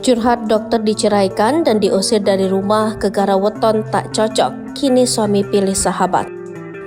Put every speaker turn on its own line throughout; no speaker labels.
Curhat dokter diceraikan dan diusir dari rumah gegara weton tak cocok, kini suami pilih sahabat.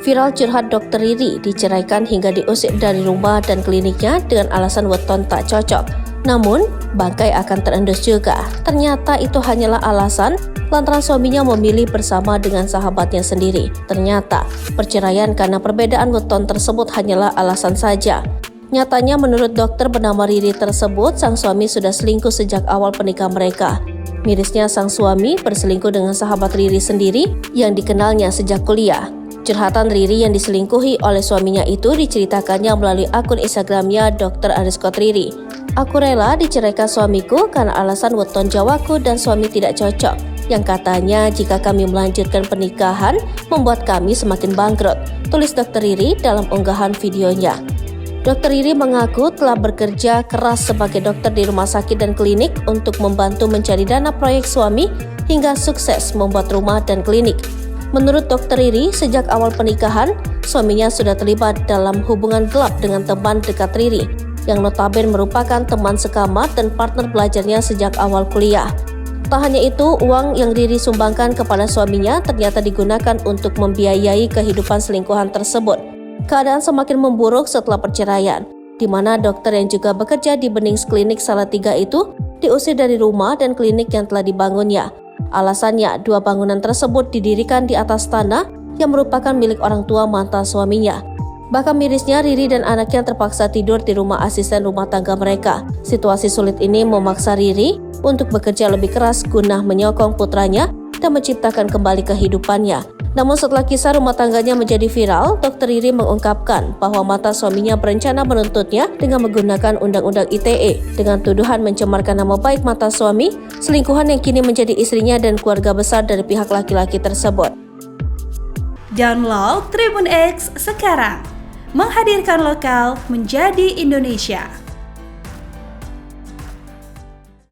Viral curhat dokter Riri diceraikan hingga diusir dari rumah dan kliniknya dengan alasan weton tak cocok. Namun, bangkai akan terendus juga. Ternyata itu hanyalah alasan lantaran suaminya memilih bersama dengan sahabatnya sendiri. Ternyata, perceraian karena perbedaan weton tersebut hanyalah alasan saja. Nyatanya menurut dokter bernama Riri tersebut, sang suami sudah selingkuh sejak awal pernikahan mereka. Mirisnya sang suami berselingkuh dengan sahabat Riri sendiri yang dikenalnya sejak kuliah. Curhatan Riri yang diselingkuhi oleh suaminya itu diceritakannya melalui akun Instagramnya Dr._Riri. Aku rela diceraikan suamiku karena alasan weton Jawaku dan suami tidak cocok. Yang katanya jika kami melanjutkan pernikahan membuat kami semakin bangkrut, tulis Dr. Riri dalam unggahan videonya. Dr. Riri mengaku telah bekerja keras sebagai dokter di rumah sakit dan klinik untuk membantu mencari dana proyek suami hingga sukses membuat rumah dan klinik. Menurut Dr. Riri, sejak awal pernikahan, suaminya sudah terlibat dalam hubungan gelap dengan teman dekat Riri, yang notabene merupakan teman sekamar dan partner belajarnya sejak awal kuliah. Tak hanya itu, uang yang Riri sumbangkan kepada suaminya ternyata digunakan untuk membiayai kehidupan selingkuhan tersebut. Keadaan semakin memburuk setelah perceraian, di mana dokter yang juga bekerja di Benings Klinik Salatiga itu diusir dari rumah dan klinik yang telah dibangunnya. Alasannya, dua bangunan tersebut didirikan di atas tanah yang merupakan milik orang tua mantan suaminya. Bahkan mirisnya, Riri dan anaknya terpaksa tidur di rumah asisten rumah tangga mereka. Situasi sulit ini memaksa Riri untuk bekerja lebih keras guna menyokong putranya dan menciptakan kembali kehidupannya. Namun setelah kisah rumah tangganya menjadi viral, Dr. Riri mengungkapkan bahwa mantan suaminya berencana menuntutnya dengan menggunakan Undang-Undang ITE dengan tuduhan mencemarkan nama baik mantan suami, selingkuhan yang kini menjadi istrinya dan keluarga besar dari pihak laki-laki tersebut.
Download Tribun X sekarang, menghadirkan lokal menjadi Indonesia.